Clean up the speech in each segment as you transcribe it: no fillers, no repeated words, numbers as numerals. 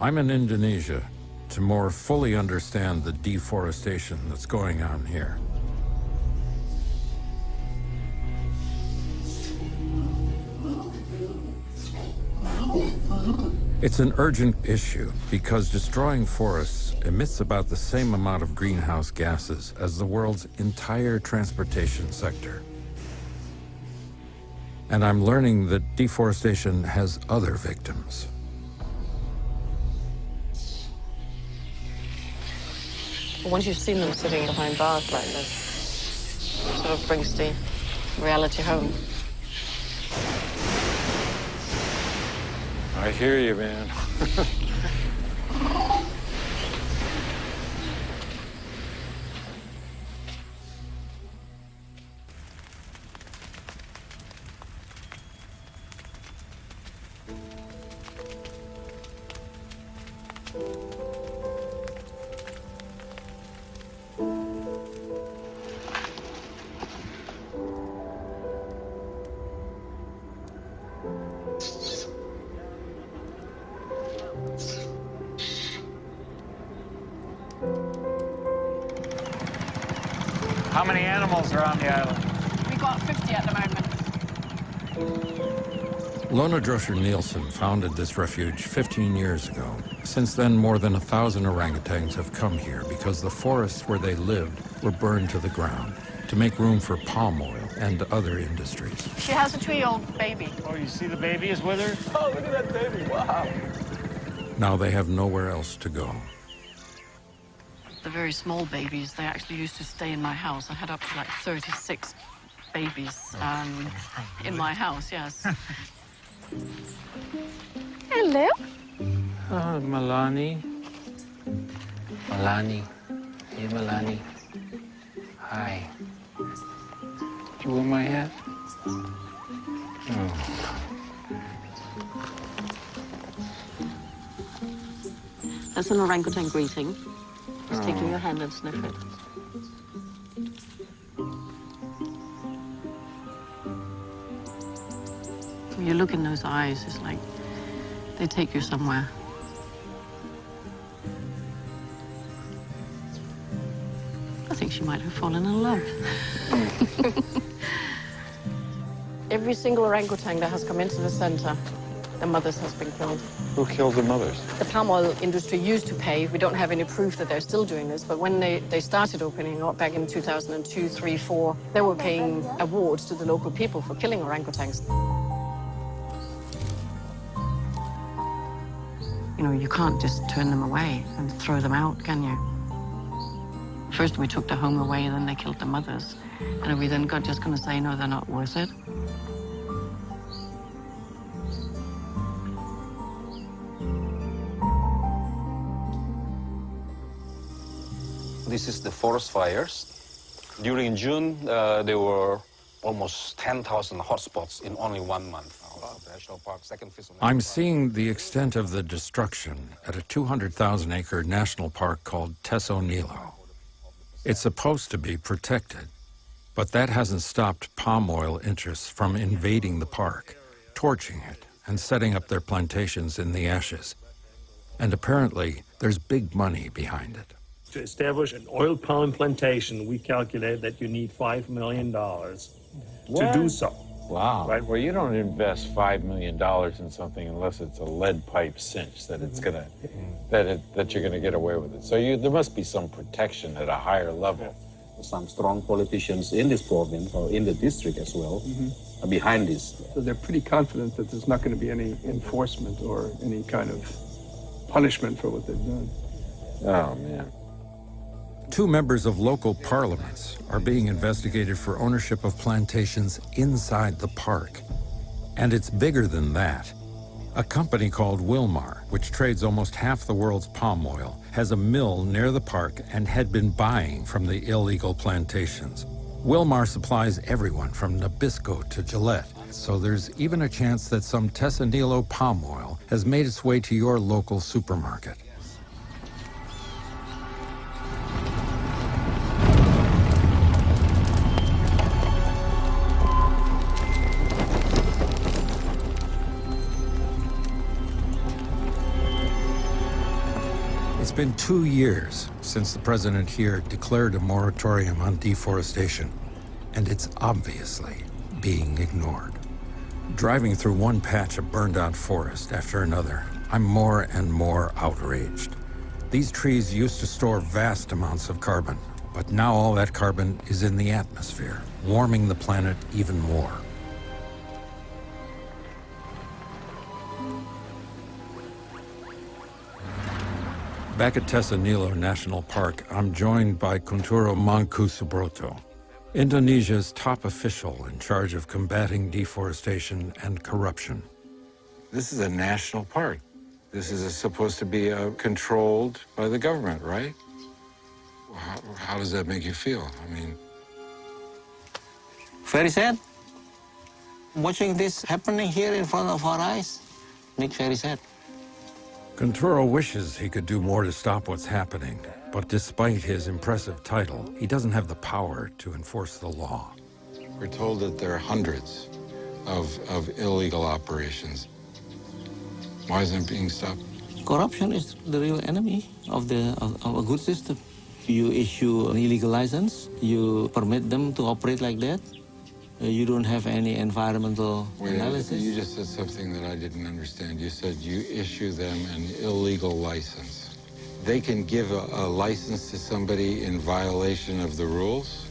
I'm in Indonesia to more fully understand the deforestation that's going on here. It's an urgent issue because destroying forests emits about the same amount of greenhouse gases as the world's entire transportation sector. And I'm learning that deforestation has other victims. Once you've seen them sitting behind bars like this, it sort of brings the reality home. I hear you, man. How many animals are on the island? We got 50 at the moment. Lona Droscher Nielsen founded this refuge 15 years ago. Since then, more than 1,000 orangutans have come here because the forests where they lived were burned to the ground to make room for palm oil and other industries. She has a 2-year-old baby. Oh, you see the baby is with her? Oh, look at that baby, wow. Now they have nowhere else to go. The very small babies, they actually used to stay in my house. I had up to like 36 babies in my house, yes. Hello. Oh, Milani. Milani. Hey, Milani. Hi. Did you wear my hat? Oh. That's an orangutan greeting. Just taking your hand and sniff it. When you look in those eyes, it's like they take you somewhere. I think she might have fallen in love. Every single orangutan that has come into the center, the mothers has been killed. Who killed the mothers? The palm oil industry used to pay. We don't have any proof that they're still doing this, but when they started opening up back in 2002, 3, 4, they were paying awards to the local people for killing orangutans. You know, you can't just turn them away and throw them out, can you? First we took the home away, and then they killed the mothers. And are we then just going to say, no, they're not worth it? This is the forest fires. During June, there were almost 10,000 hotspots in only 1 month. National Park, I'm seeing the extent of the destruction at a 200,000-acre national park called Teks. It's supposed to be protected, but that hasn't stopped palm oil interests from invading the park, torching it, and setting up their plantations in the ashes. And apparently, there's big money behind it. To establish an oil palm plantation, we calculate that you need $5 million to do so. Wow. Right. Well, you don't invest $5 million in something unless it's a lead pipe cinch that it's gonna, that you're gonna get away with it. So there must be some protection at a higher level. some strong politicians in this province or in the district as well are behind this. So they're pretty confident that there's not going to be any enforcement or any kind of punishment for what they've done. Oh, man. 2 members of local parliaments are being investigated for ownership of plantations inside the park. And it's bigger than that. A company called Wilmar, which trades almost half the world's palm oil, has a mill near the park and had been buying from the illegal plantations. Wilmar supplies everyone from Nabisco to Gillette, so there's even a chance that some Tessanilo palm oil has made its way to your local supermarket. been 2 years since the president here declared a moratorium on deforestation, and it's obviously being ignored. Driving through one patch of burned-out forest after another, I'm more and more outraged. These trees used to store vast amounts of carbon, but now all that carbon is in the atmosphere, warming the planet even more. Back at Tesonilo National Park, I'm joined by Kunturo Mangkusubroto, Indonesia's top official in charge of combating deforestation and corruption. This is a national park. This is supposed to be controlled by the government, right? How does that make you feel? I mean... Very sad. Watching this happening here in front of our eyes makes very sad. Kunturo wishes he could do more to stop what's happening, but despite his impressive title, he doesn't have the power to enforce the law. We're told that there are hundreds of illegal operations. Why isn't it being stopped? Corruption is the real enemy of a good system. You issue an illegal license, you permit them to operate like that, you don't have any environmental analysis. You just said something that I didn't understand. You said you issue them an illegal license. They can give a license to somebody in violation of the rules?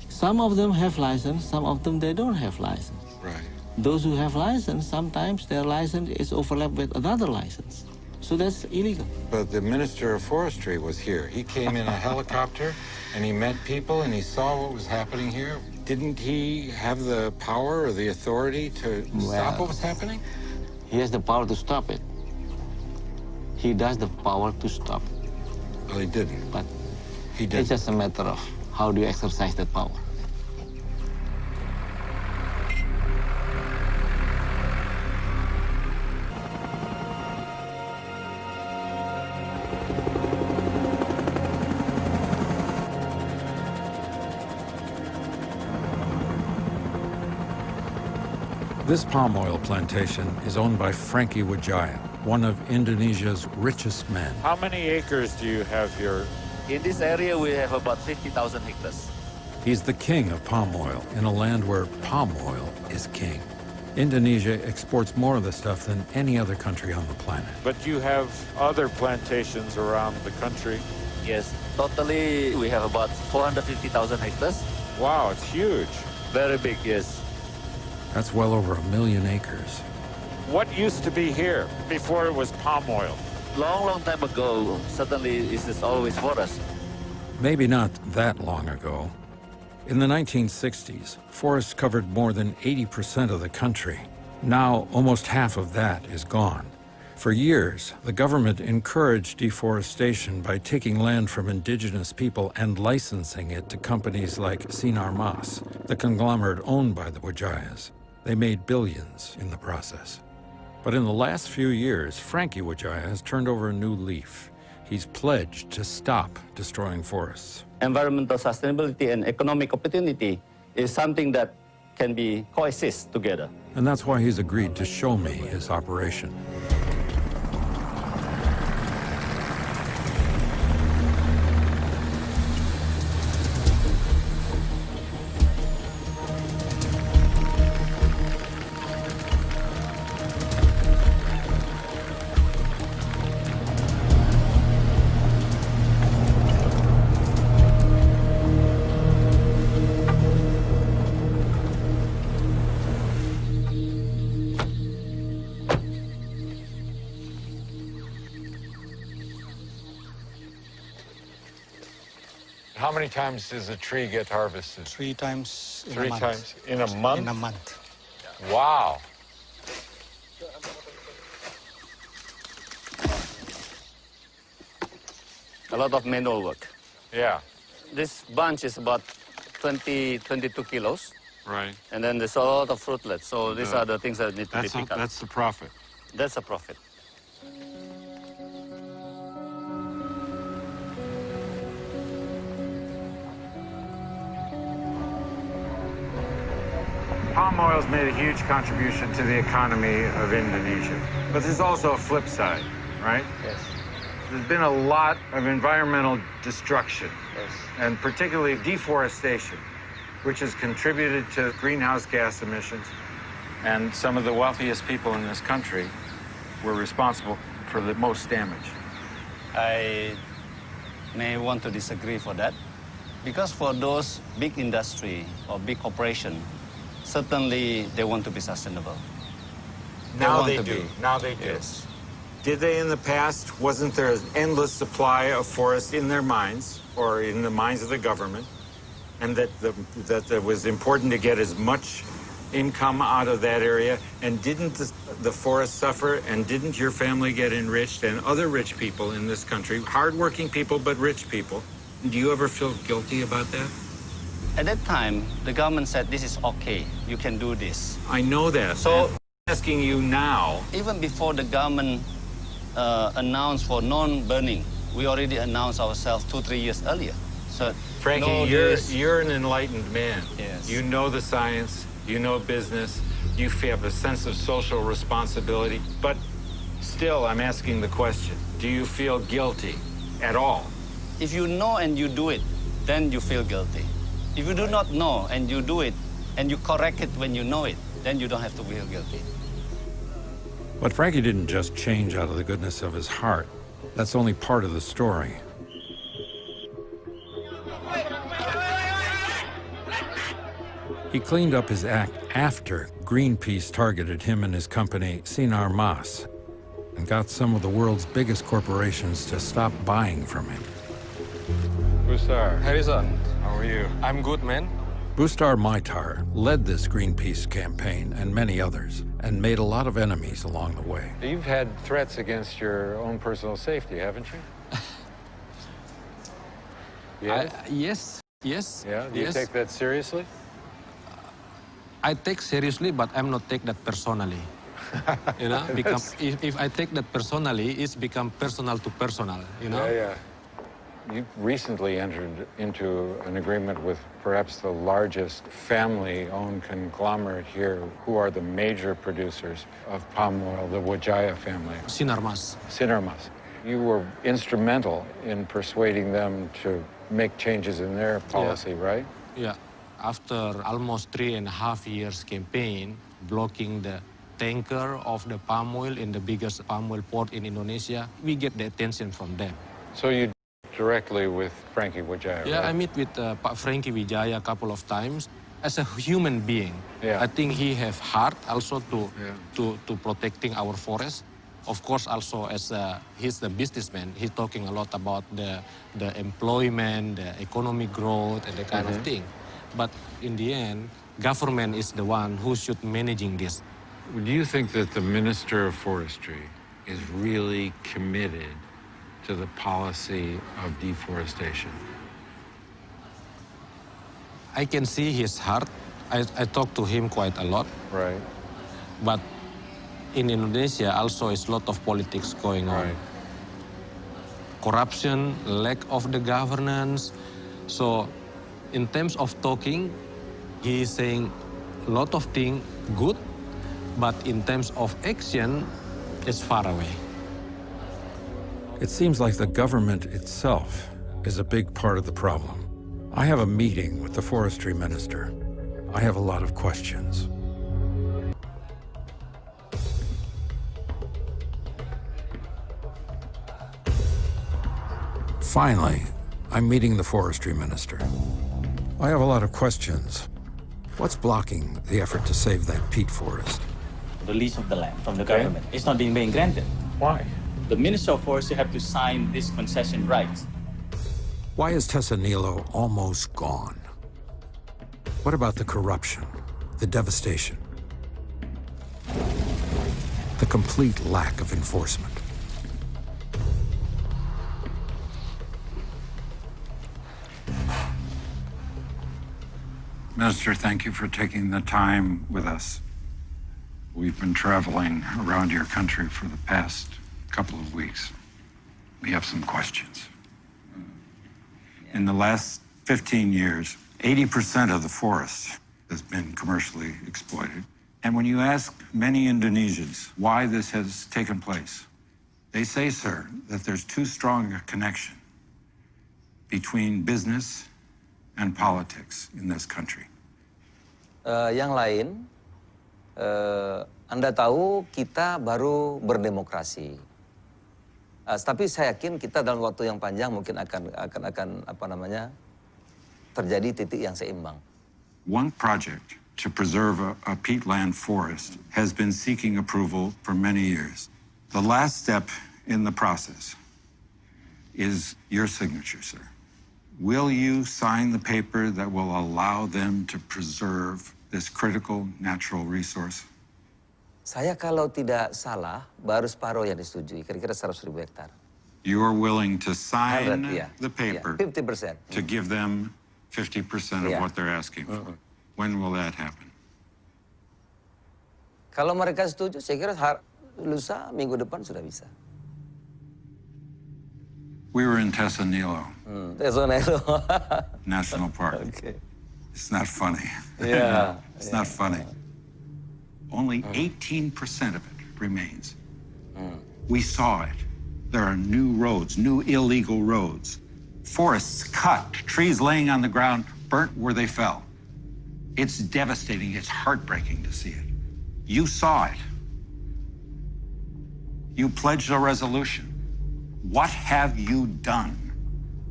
Some of them have license, some of them they don't have license. Right. Those who have license, sometimes their license is overlapped with another license. So that's illegal. But the Minister of Forestry was here. He came in a helicopter and he met people and he saw what was happening here. Didn't he have the power or the authority to stop what was happening? He has the power to stop it. He does the power to stop it. Well, he didn't. But He didn't. it's just a matter of how do you exercise that power. This palm oil plantation is owned by Frankie Wijaya, one of Indonesia's richest men. How many acres do you have here? In this area, we have about 50,000 hectares. He's the king of palm oil in a land where palm oil is king. Indonesia exports more of the stuff than any other country on the planet. But you have other plantations around the country. Yes, totally we have about 450,000 hectares. Wow, it's huge. Very big, yes. That's well over 1 million acres. What used to be here before it was palm oil? Long time ago, suddenly this is always forest. Maybe not that long ago. In the 1960s, forests covered more than 80% of the country. Now, almost half of that is gone. For years, the government encouraged deforestation by taking land from indigenous people and licensing it to companies like Sinar Mas, the conglomerate owned by the Wijayas. They made billions in the process. But in the last few years, Frankie Wijaya has turned over a new leaf. He's pledged to stop destroying forests. Environmental sustainability and economic opportunity is something that can be coexist together. And that's why he's agreed to show me his operation. How many times does a tree get harvested? 3 times in Three a month. times in a month? In a month. Wow. A lot of manual work. Yeah. This bunch is about 22 kilos. Right. And then there's a lot of fruitlets. So these are the things that need to be picked up. That's the profit. That's a profit. Palm oil's made a huge contribution to the economy of Indonesia. But there's also a flip side, right? Yes. There's been a lot of environmental destruction, and particularly deforestation, which has contributed to greenhouse gas emissions. And some of the wealthiest people in this country were responsible for the most damage. I may want to disagree for that. Because for those big industry or big corporation, certainly they want to be sustainable. Now they do. Now they do. Yes. Did they in the past? Wasn't there an endless supply of forest in their minds or in the minds of the government? And that it was important to get as much income out of that area? And didn't the forest suffer? And didn't your family get enriched and other rich people in this country, hardworking people but rich people? Do you ever feel guilty about that? At that time, the government said, this is okay, you can do this. I know that. So I'm asking you now. Even before the government announced for non-burning, we already announced ourselves 2-3 years earlier. So Frankie, you're an enlightened man. Yes. You know the science, you know business, you have a sense of social responsibility, but still I'm asking the question, do you feel guilty at all? If you know and you do it, then you feel guilty. If you do not know and you do it, and you correct it when you know it, then you don't have to feel guilty. But Frankie didn't just change out of the goodness of his heart. That's only part of the story. He cleaned up his act after Greenpeace targeted him and his company, Sinar Mas, and got some of the world's biggest corporations to stop buying from him. Bustar, Harrison, how are you? I'm good, man. Bustar Maitar led this Greenpeace campaign and many others, and made a lot of enemies along the way. You've had threats against your own personal safety, haven't you? Yes. Yeah? Do you take that seriously? I take seriously, but I'm not take that personally. You know, because if I take that personally, it's become personal to personal, you know? Yeah. You recently entered into an agreement with perhaps the largest family-owned conglomerate here, who are the major producers of palm oil, the Wijaya family. Sinar Mas. Sinar Mas. You were instrumental in persuading them to make changes in their policy, right? Yeah. After almost 3.5 years campaign, blocking the tanker of the palm oil in the biggest palm oil port in Indonesia, we get the attention from them. So you directly with Frankie Wijaya, Yeah, right? I meet with Frankie Wijaya a couple of times. As a human being, I think he have heart also to protecting our forest. Of course, also as he's the businessman, he's talking a lot about the employment, the economic growth, and the kind of thing. But in the end, government is the one who should managing this. Do you think that the Minister of Forestry is really committed to the policy of deforestation? I can see his heart. I talk to him quite a lot. Right. But in Indonesia also is a lot of politics going on. Right. Corruption, lack of the governance. So in terms of talking, he is saying a lot of things good, but in terms of action, it's far away. It seems like the government itself is a big part of the problem. I have a meeting with the forestry minister. I have a lot of questions. Finally, I'm meeting the forestry minister. I have a lot of questions. What's blocking the effort to save that peat forest? The lease of the land from the government. It's not being granted. Why? The Minister of Forestry have to sign this concession rights. Why is Tessanilo almost gone? What about the corruption, the devastation, the complete lack of enforcement? Minister, thank you for taking the time with us. We've been traveling around your country for the past couple of weeks. We have some questions. In the last 15 years, 80% of the forest has been commercially exploited. And when you ask many Indonesians why this has taken place, They say, sir, that there's too strong a connection between business and politics in this country. Yang lain, Anda tahu kita baru berdemokrasi. Tapi saya yakin kita dalam waktu yang panjang mungkin akan terjadi titik yang seimbang. One project to preserve a peatland forest has been seeking approval for many years. The last step in the process is your signature, sir. Will you sign the paper that will allow them to preserve this critical natural resource? Saya kalau tidak salah, baru separuh yang disetujui, kira-kira 100.000 hektar. You are willing to sign the paper 50%. to give them 50% of what they're asking for. When will that happen? Kalau mereka setuju, saya kira lusa minggu depan sudah bisa. We were in Tesanilo National Park. Okay. It's not funny. Yeah. It's not funny. Only 18% of it remains. We saw it. There are new roads, new illegal roads. Forests cut, trees laying on the ground, burnt where they fell. It's devastating. It's heartbreaking to see it. You saw it. You pledged a resolution. What have you done?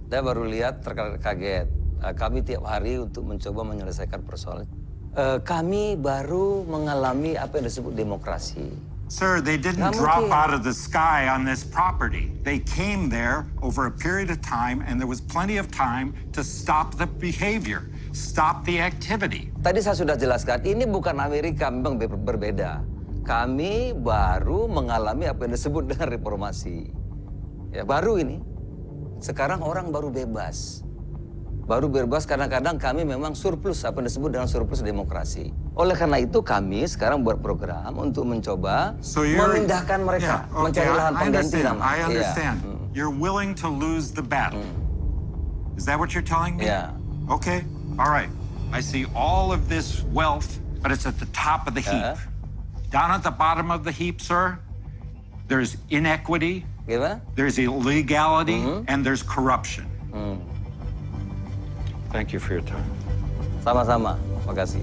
Saya baru lihat terkaget. Kami tiap hari untuk mencoba menyelesaikan persoalan. Kami baru mengalami apa yang disebut demokrasi. Sir, they didn't drop out of the sky on this property. They came there over a period of time, and there was plenty of time to stop the behavior, stop the activity. Tadi saya sudah jelaskan, ini bukan Amerika, memang berbeda. Kami baru mengalami apa yang disebut dengan reformasi. Ya, baru ini. Sekarang orang baru bebas. Baru bebas kadang-kadang kami memang surplus, apa yang disebut dengan surplus demokrasi. Oleh karena itu kami sekarang buat program untuk mencoba memindahkan mereka, mencari lahan pengganti. I understand. You're willing to lose the battle. Is that what you're telling me? Yeah. Okay, all right. I see all of this wealth, but it's at the top of the heap. Down at the bottom of the heap, sir, there's inequity, there's illegality, and there's corruption. Thank you for your time. Sama-sama, makasih.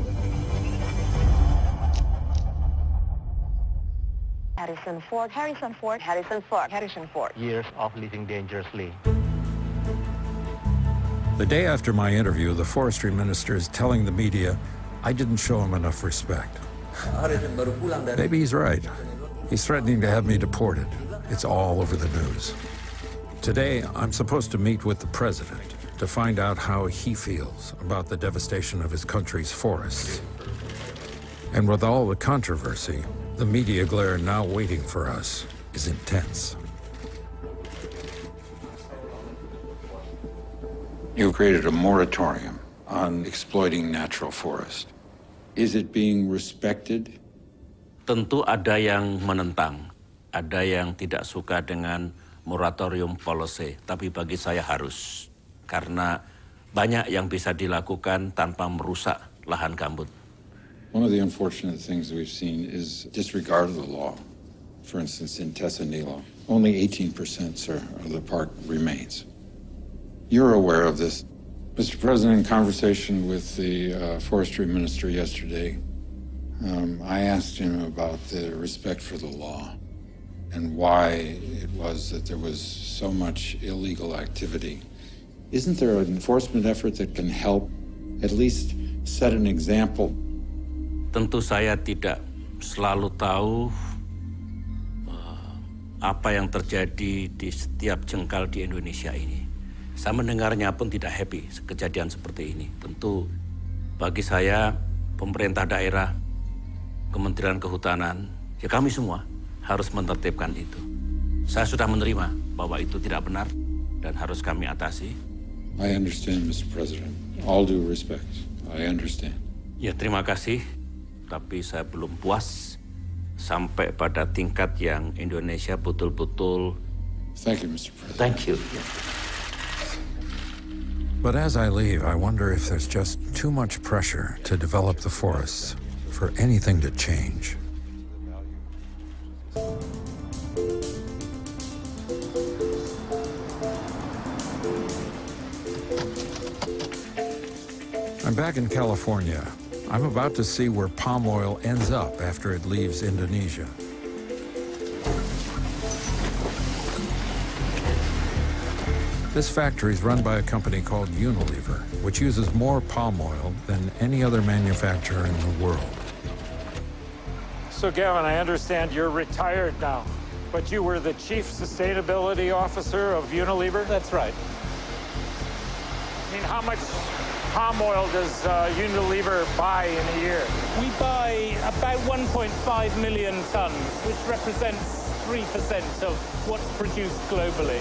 Harrison Ford, Harrison Ford, Harrison Ford, Harrison Ford. Years of living dangerously. The day after my interview, the forestry minister is telling the media I didn't show him enough respect. Maybe he's right. He's threatening to have me deported. It's all over the news. Today, I'm supposed to meet with the president to find out how he feels about the devastation of his country's forests. And with all the controversy, the media glare now waiting for us is intense. You created a moratorium on exploiting natural forest. Is it being respected? Tentu ada yang menentang, ada yang tidak suka dengan moratorium policy, tapi bagi saya harus. Karena banyak yang bisa dilakukan tanpa merusak lahan gambut. One of the unfortunate things we've seen is disregard of the law. For instance, in Tesanilo, only 18%, sir, of the park remains. You're aware of this. Mr. President, in conversation with the forestry minister yesterday, I asked him about the respect for the law and why it was that there was so much illegal activity. Isn't there an enforcement effort that can help at least set an example? Tentu saya tidak selalu tahu apa yang terjadi di setiap jengkal di Indonesia ini. Saya mendengarnya pun tidak happy kejadian seperti ini. Tentu bagi saya, pemerintah daerah, Kementerian Kehutanan, ya kami semua harus menertibkan itu. Saya sudah menerima bahwa itu tidak benar dan harus kami atasi. I understand, Mr. President. All due respect, I understand. Ya, terima kasih. Tapi saya belum puas sampai pada tingkat yang Indonesia betul-betul. Thank you, Mr. President. Thank you. But as I leave, I wonder if there's just too much pressure to develop the forests for anything to change. Back in California, I'm about to see where palm oil ends up after it leaves Indonesia. This factory is run by a company called Unilever, which uses more palm oil than any other manufacturer in the world. So, Gavin, I understand you're retired now, but you were the Chief Sustainability Officer of Unilever? That's right. I mean, how much palm oil does Unilever buy in a year? We buy about 1.5 million tons, which represents 3% of what's produced globally.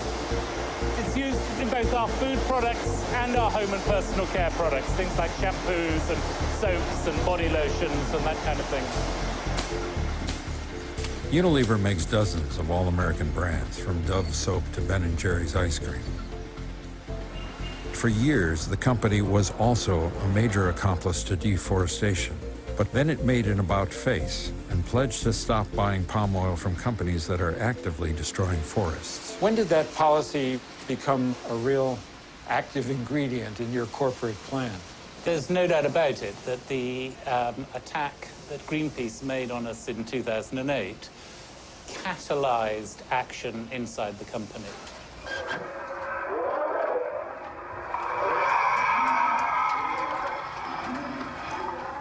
It's used in both our food products and our home and personal care products, things like shampoos and soaps and body lotions and that kind of thing. Unilever makes dozens of all-American brands, from Dove soap to Ben & Jerry's ice cream. For years, the company was also a major accomplice to deforestation. But then it made an about-face and pledged to stop buying palm oil from companies that are actively destroying forests. When did that policy become a real active ingredient in your corporate plan? There's no doubt about it that the attack that Greenpeace made on us in 2008 catalyzed action inside the company.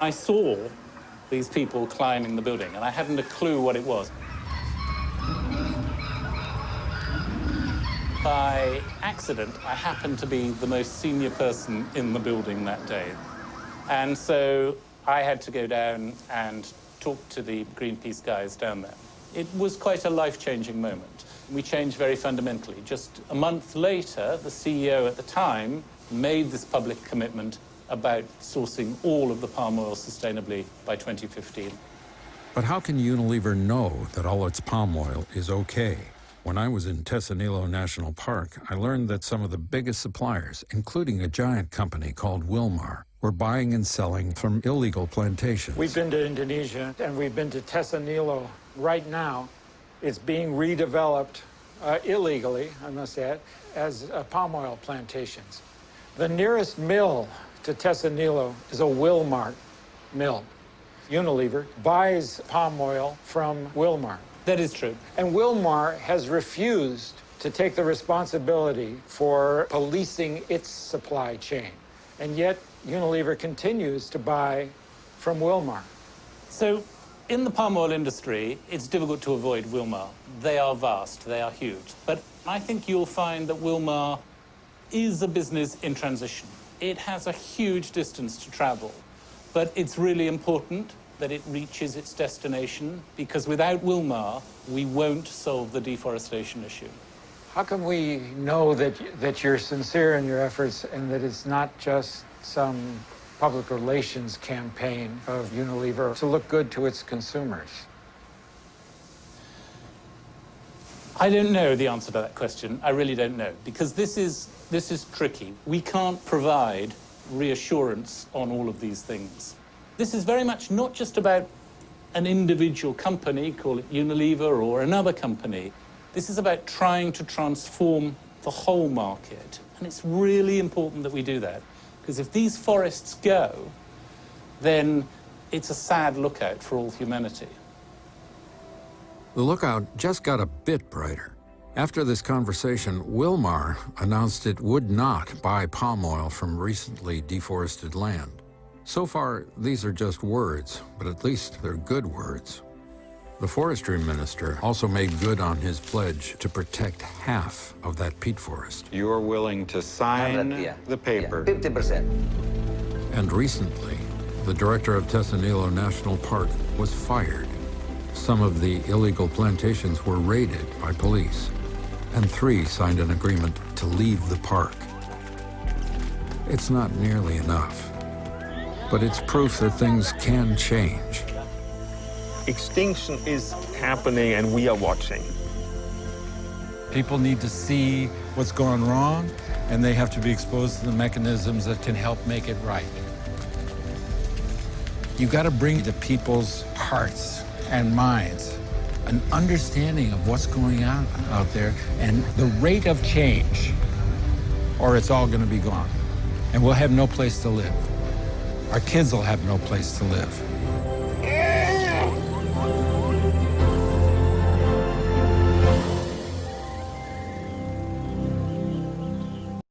I saw these people climbing the building, and I hadn't a clue what it was. By accident, I happened to be the most senior person in the building that day. And so I had to go down and talk to the Greenpeace guys down there. It was quite a life-changing moment. We changed very fundamentally. Just a month later, the CEO at the time made this public commitment about sourcing all of the palm oil sustainably by 2015. But how can Unilever know that all its palm oil is okay? When I was in Tessanilo National Park, I learned that some of the biggest suppliers, including a giant company called Wilmar, were buying and selling from illegal plantations. We've been to Indonesia, and we've been to Tessanilo. Right now, it's being redeveloped illegally, I must add, as palm oil plantations. The nearest mill to Tessanilo is a Wilmar mill. Unilever buys palm oil from Wilmar. That is true. And Wilmar has refused to take the responsibility for policing its supply chain. And yet, Unilever continues to buy from Wilmar. So, in the palm oil industry, it's difficult to avoid Wilmar. They are vast, they are huge. But I think you'll find that Wilmar is a business in transition. It has a huge distance to travel, but it's really important that it reaches its destination, because without Wilmar, we won't solve the deforestation issue. How can we know that you're sincere in your efforts and that it's not just some public relations campaign of Unilever to look good to its consumers? I don't know the answer to that question. I really don't know, because this is tricky. We can't provide reassurance on all of these things. This is very much not just about an individual company, call it Unilever or another company. This is about trying to transform the whole market. And it's really important that we do that, because if these forests go, then it's a sad lookout for all humanity. The lookout just got a bit brighter. After this conversation, Wilmar announced it would not buy palm oil from recently deforested land. So far, these are just words, but at least they're good words. The forestry minister also made good on his pledge to protect half of that peat forest. You're willing to sign the paper. 50%. And recently, the director of Tessanilo National Park was fired. Some of the illegal plantations were raided by police, and 3 signed an agreement to leave the park. It's not nearly enough, but it's proof that things can change. Extinction is happening, and we are watching. People need to see what's going wrong, and they have to be exposed to the mechanisms that can help make it right. You've got to bring to people's hearts and minds an understanding of what's going on out there and the rate of change, or it's all going to be gone, and we'll have no place to live. Our kids will have no place to live.